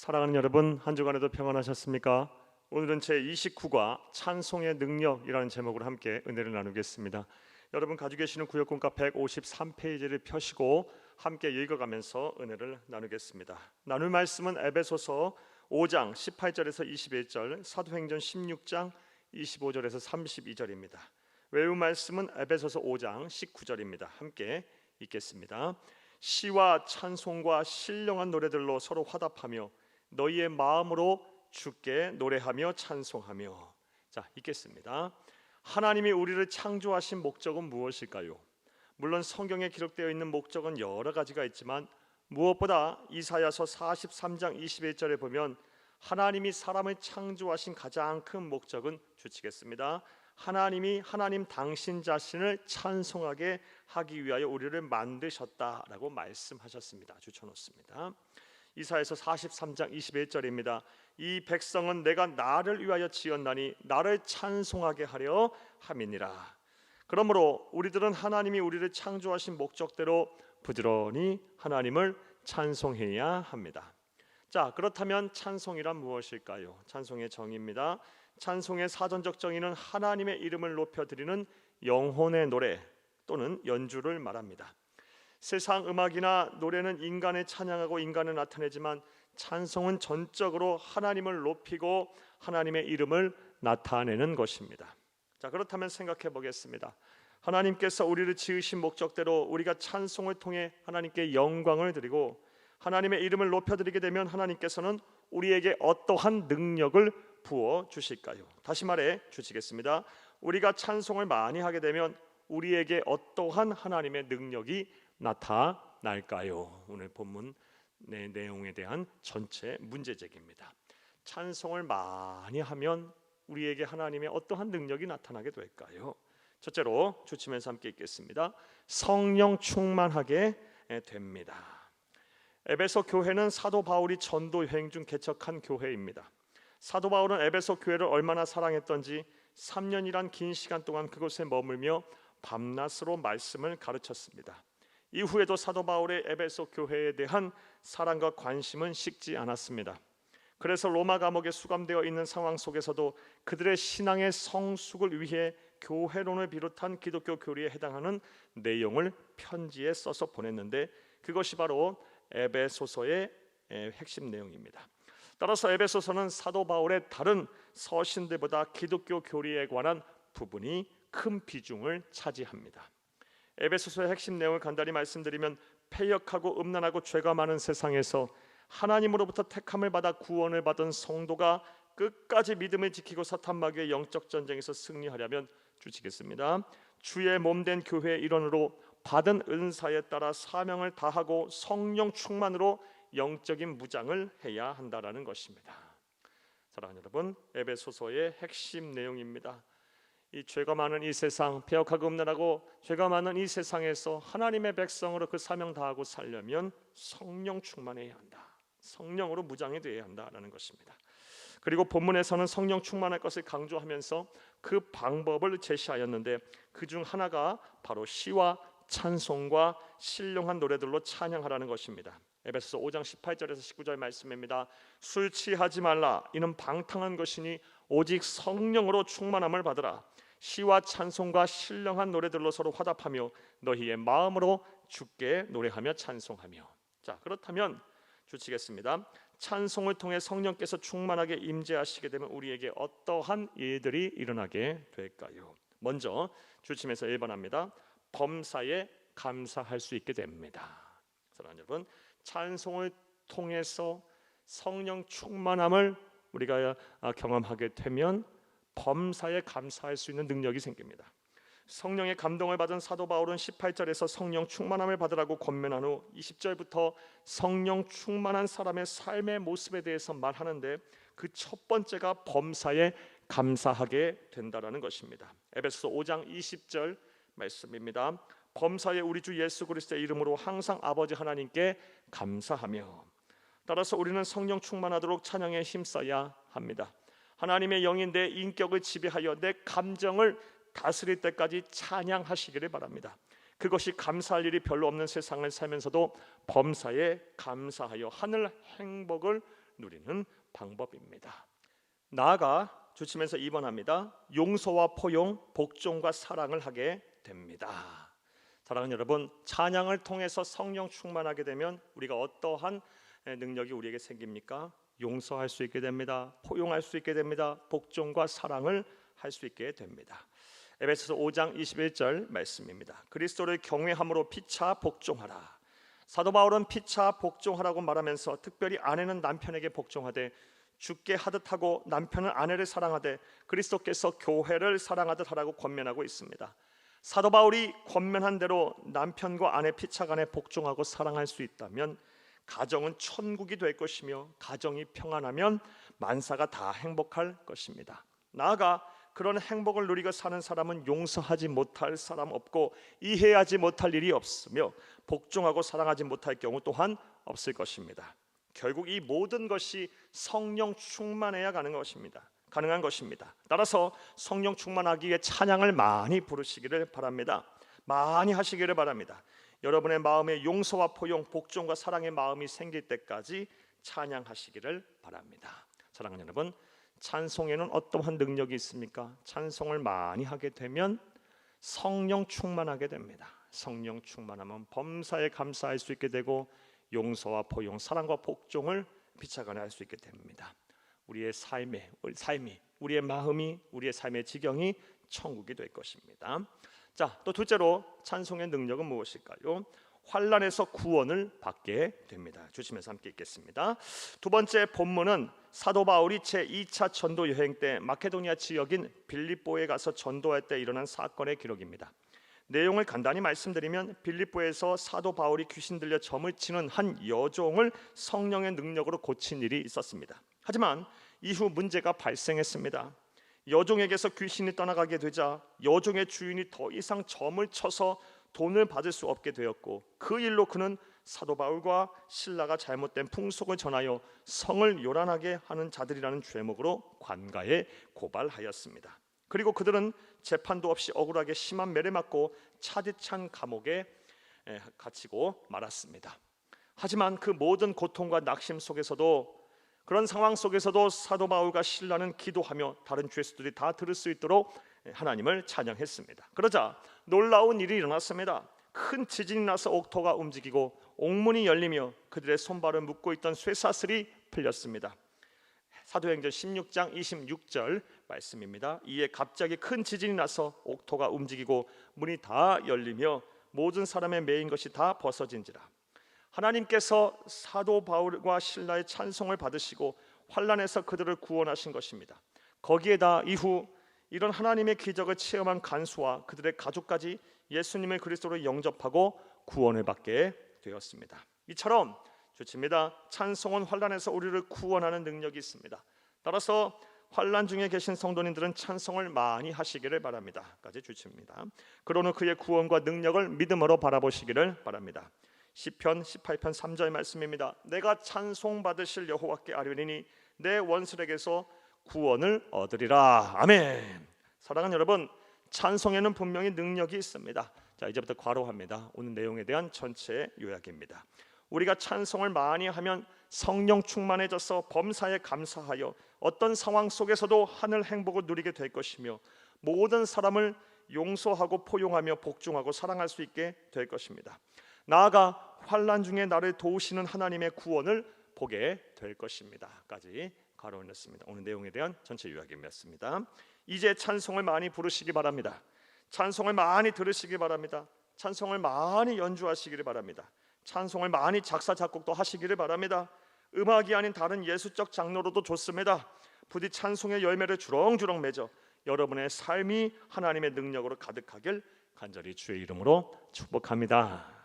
사랑하는 여러분, 한 주간에도 평안하셨습니까? 오늘은 제29과 찬송의 능력이라는 제목으로 함께 은혜를 나누겠습니다. 여러분 가지고 계시는 구역공과 153페이지를 펴시고 함께 읽어가면서 은혜를 나누겠습니다. 나눌 말씀은 에베소서 5장 18절에서 21절, 사도행전 16장 25절에서 32절입니다. 외울 말씀은 에베소서 5장 19절입니다. 함께 읽겠습니다. 시와 찬송과 신령한 노래들로 서로 화답하며 너희의 마음으로 주께 노래하며 찬송하며. 자, 읽겠습니다. 하나님이 우리를 창조하신 목적은 무엇일까요? 물론 성경에 기록되어 있는 목적은 여러 가지가 있지만 무엇보다 이사야서 43장 21절에 보면 하나님이 사람을 창조하신 가장 큰 목적은 주치겠습니다. 하나님 당신 자신을 찬송하게 하기 위하여 우리를 만드셨다라고 말씀하셨습니다. 주쳐놓습니다. 이사야서 43장 21절입니다. 이 백성은 내가 나를 위하여 지었나니 나를 찬송하게 하려 함이니라. 그러므로 우리들은 하나님이 우리를 창조하신 목적대로 부지런히 하나님을 찬송해야 합니다. 자, 그렇다면 찬송이란 무엇일까요? 찬송의 정의입니다. 찬송의 사전적 정의는 하나님의 이름을 높여드리는 영혼의 노래 또는 연주를 말합니다. 세상 음악이나 노래는 인간을 찬양하고 인간을 나타내지만 찬송은 전적으로 하나님을 높이고 하나님의 이름을 나타내는 것입니다. 자, 그렇다면 생각해 보겠습니다. 하나님께서 우리를 지으신 목적대로 우리가 찬송을 통해 하나님께 영광을 드리고 하나님의 이름을 높여드리게 되면 하나님께서는 우리에게 어떠한 능력을 부어 주실까요? 다시 말해 주시겠습니다. 우리가 찬송을 많이 하게 되면 우리에게 어떠한 하나님의 능력이 나타날까요? 오늘 본문 내용에 대한 전체 문제제기입니다. 찬송을 많이 하면 우리에게 하나님의 어떠한 능력이 나타나게 될까요? 첫째로 주치면서 함께 읽겠습니다. 성령 충만하게 됩니다. 에베소 교회는 사도 바울이 전도 여행 중 개척한 교회입니다. 사도 바울은 에베소 교회를 얼마나 사랑했던지 3년이란 긴 시간 동안 그곳에 머물며 밤낮으로 말씀을 가르쳤습니다. 이후에도 사도 바울의 에베소 교회에 대한 사랑과 관심은 식지 않았습니다. 그래서 로마 감옥에 수감되어 있는 상황 속에서도 그들의 신앙의 성숙을 위해 교회론을 비롯한 기독교 교리에 해당하는 내용을 편지에 써서 보냈는데 그것이 바로 에베소서의 핵심 내용입니다. 따라서 에베소서는 사도 바울의 다른 서신들보다 기독교 교리에 관한 부분이 큰 비중을 차지합니다. 에베소서의 핵심 내용을 간단히 말씀드리면 패역하고 음란하고 죄가 많은 세상에서 하나님으로부터 택함을 받아 구원을 받은 성도가 끝까지 믿음을 지키고 사탄 마귀의 영적 전쟁에서 승리하려면 주시겠습니다. 주의 몸된 교회의 일원으로 받은 은사에 따라 사명을 다하고 성령 충만으로 영적인 무장을 해야 한다라는 것입니다. 사랑하는 여러분, 에베소서의 핵심 내용입니다. 이 죄가 많은 이 세상, 패역하고 음란하고 죄가 많은 이 세상에서 하나님의 백성으로 그 사명 다하고 살려면 성령 충만해야 한다. 성령으로 무장이 되어야 한다라는 것입니다. 그리고 본문에서는 성령 충만할 것을 강조하면서 그 방법을 제시하였는데 그중 하나가 바로 시와 찬송과 신령한 노래들로 찬양하라는 것입니다. 에베소서 5장 18절에서 19절 말씀입니다. 술 취하지 말라. 이는 방탕한 것이니 오직 성령으로 충만함을 받으라. 시와 찬송과 신령한 노래들로 서로 화답하며 너희의 마음으로 주께 노래하며 찬송하며. 자, 그렇다면 주치겠습니다. 찬송을 통해 성령께서 충만하게 임재하시게 되면 우리에게 어떠한 일들이 일어나게 될까요? 먼저 주침에서 1번합니다. 범사에 감사할 수 있게 됩니다. 사랑하는 여러분, 찬송을 통해서 성령 충만함을 우리가 경험하게 되면 범사에 감사할 수 있는 능력이 생깁니다. 성령의 감동을 받은 사도 바울은 18절에서 성령 충만함을 받으라고 권면한 후 20절부터 성령 충만한 사람의 삶의 모습에 대해서 말하는데 그 첫 번째가 범사에 감사하게 된다라는 것입니다. 에베소서 5장 20절 말씀입니다. 범사에 우리 주 예수 그리스도의 이름으로 항상 아버지 하나님께 감사하며. 따라서 우리는 성령 충만하도록 찬양에 힘써야 합니다. 하나님의 영이 내 인격을 지배하여 내 감정을 다스릴 때까지 찬양하시기를 바랍니다. 그것이 감사할 일이 별로 없는 세상을 살면서도 범사에 감사하여 하늘 행복을 누리는 방법입니다. 나아가 주치면서 2번 합니다. 용서와 포용, 복종과 사랑을 하게 됩니다. 사랑하는 여러분, 찬양을 통해서 성령 충만하게 되면 우리가 어떠한 능력이 우리에게 생깁니까? 용서할 수 있게 됩니다. 포용할 수 있게 됩니다. 복종과 사랑을 할 수 있게 됩니다. 에베소서 5장 21절 말씀입니다. 그리스도를 경외함으로 피차 복종하라. 사도 바울은 피차 복종하라고 말하면서 특별히 아내는 남편에게 복종하되 주께 하듯 하고 남편은 아내를 사랑하되 그리스도께서 교회를 사랑하듯 하라고 권면하고 있습니다. 사도 바울이 권면한 대로 남편과 아내 피차 간에 복종하고 사랑할 수 있다면 가정은 천국이 될 것이며 가정이 평안하면 만사가 다 행복할 것입니다. 나아가 그런 행복을 누리고 사는 사람은 용서하지 못할 사람 없고 이해하지 못할 일이 없으며 복종하고 사랑하지 못할 경우 또한 없을 것입니다. 결국 이 모든 것이 성령 충만해야 가능한 것입니다. 따라서 성령 충만하기 위해 찬양을 많이 부르시기를 바랍니다. 많이 하시기를 바랍니다. 여러분의 마음에 용서와 포용, 복종과 사랑의 마음이 생길 때까지 찬양하시기를 바랍니다. 사랑하는 여러분, 찬송에는 어떠한 능력이 있습니까? 찬송을 많이 하게 되면 성령 충만하게 됩니다. 성령 충만하면 범사에 감사할 수 있게 되고 용서와 포용, 사랑과 복종을 피차간에 할 수 있게 됩니다. 우리의 삶이, 우리의 마음이, 우리의 삶의 지경이 천국이 될 것입니다. 자, 또 둘째로 찬송의 능력은 무엇일까요? 환난에서 구원을 받게 됩니다. 주시면서 함께 읽겠습니다. 두 번째 본문은 사도 바울이 제2차 전도 여행 때 마케도니아 지역인 빌립보에 가서 전도할 때 일어난 사건의 기록입니다. 내용을 간단히 말씀드리면 빌립보에서 사도 바울이 귀신 들려 점을 치는 한 여종을 성령의 능력으로 고친 일이 있었습니다. 하지만 이후 문제가 발생했습니다. 여종에게서 귀신이 떠나가게 되자 여종의 주인이 더 이상 점을 쳐서 돈을 받을 수 없게 되었고 그 일로 그는 사도 바울과 실라가 잘못된 풍속을 전하여 성을 요란하게 하는 자들이라는 죄목으로 관가에 고발하였습니다. 그리고 그들은 재판도 없이 억울하게 심한 매를 맞고 차디찬 감옥에 갇히고 말았습니다. 하지만 그 모든 고통과 낙심 속에서도, 그런 상황 속에서도 사도 바울과 실라는 기도하며 다른 죄수들이 다 들을 수 있도록 하나님을 찬양했습니다. 그러자 놀라운 일이 일어났습니다. 큰 지진이 나서 옥토가 움직이고 옥문이 열리며 그들의 손발을 묶고 있던 쇠사슬이 풀렸습니다. 사도행전 16장 26절 말씀입니다. 이에 갑자기 큰 지진이 나서 옥토가 움직이고 문이 다 열리며 모든 사람의 매인 것이 다 벗어진지라. 하나님께서 사도 바울과 실라의 찬송을 받으시고 환난에서 그들을 구원하신 것입니다. 거기에다 이후 이런 하나님의 기적을 체험한 간수와 그들의 가족까지 예수님을 그리스도로 영접하고 구원을 받게 되었습니다. 이처럼 좋습니다. 찬송은 환난에서 우리를 구원하는 능력이 있습니다. 따라서 환난 중에 계신 성도님들은 찬송을 많이 하시기를 바랍니다. 까지 주칩니다. 그러는 그의 구원과 능력을 믿음으로 바라보시기를 바랍니다. 시편 18편 3절 말씀입니다. 내가 찬송 받으실 여호와께 아뢰리니 내 원수에게서 구원을 얻으리라. 아멘. 사랑하는 여러분, 찬송에는 분명히 능력이 있습니다. 자, 이제부터 괄호합니다. 오늘 내용에 대한 전체 요약입니다. 우리가 찬송을 많이 하면 성령 충만해져서 범사에 감사하여 어떤 상황 속에서도 하늘 행복을 누리게 될 것이며 모든 사람을 용서하고 포용하며 복종하고 사랑할 수 있게 될 것입니다. 나아가 환난 중에 나를 도우시는 하나님의 구원을 보게 될 것입니다. 까지 괄호 넣습니다. 오늘 내용에 대한 전체 요약이었습니다. 이제 찬송을 많이 부르시기 바랍니다. 찬송을 많이 들으시기 바랍니다. 찬송을 많이 연주하시기를 바랍니다. 찬송을 많이 작사 작곡도 하시기를 바랍니다. 음악이 아닌 다른 예술적 장르로도 좋습니다. 부디 찬송의 열매를 주렁주렁 맺어 여러분의 삶이 하나님의 능력으로 가득하길 간절히 주의 이름으로 축복합니다.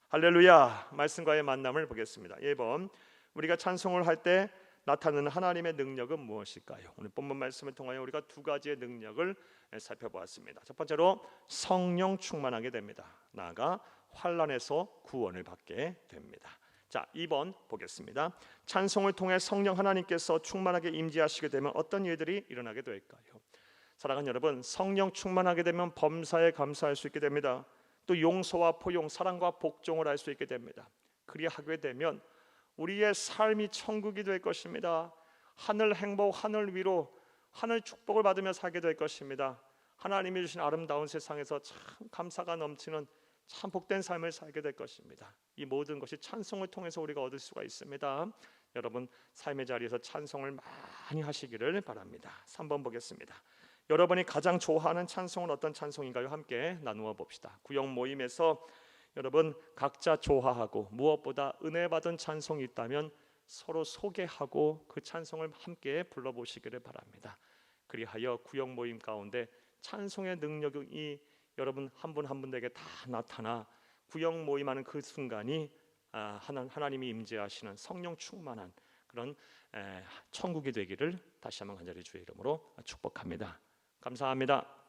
할렐루야. 말씀과의 만남을 보겠습니다. 1번, 우리가 찬송을 할 때 나타나는 하나님의 능력은 무엇일까요? 오늘 본문 말씀을 통하여 우리가 두 가지의 능력을 살펴보았습니다. 첫 번째로 성령 충만하게 됩니다. 나아가 환난에서 구원을 받게 됩니다. 자, 2번 보겠습니다. 찬송을 통해 성령 하나님께서 충만하게 임재하시게 되면 어떤 일들이 일어나게 될까요? 사랑하는 여러분, 성령 충만하게 되면 범사에 감사할 수 있게 됩니다. 또 용서와 포용, 사랑과 복종을 할 수 있게 됩니다. 그리하게 되면 우리의 삶이 천국이 될 것입니다. 하늘 행복, 하늘 위로, 하늘 축복을 받으며 살게 될 것입니다. 하나님이 주신 아름다운 세상에서 참 감사가 넘치는 참 복된 삶을 살게 될 것입니다. 이 모든 것이 찬송을 통해서 우리가 얻을 수가 있습니다. 여러분 삶의 자리에서 찬송을 많이 하시기를 바랍니다. 3번 보겠습니다. 여러분이 가장 좋아하는 찬송은 어떤 찬송인가요? 함께 나누어 봅시다. 구역 모임에서 여러분 각자 좋아하고 무엇보다 은혜 받은 찬송이 있다면 서로 소개하고 그 찬송을 함께 불러보시기를 바랍니다. 그리하여 구역 모임 가운데 찬송의 능력이 여러분 한 분 한 분에게 다 나타나 구역 모임하는 그 순간이 하나님이 임재하시는 성령 충만한 그런 천국이 되기를 다시 한번 간절히 주의 이름으로 축복합니다. 감사합니다.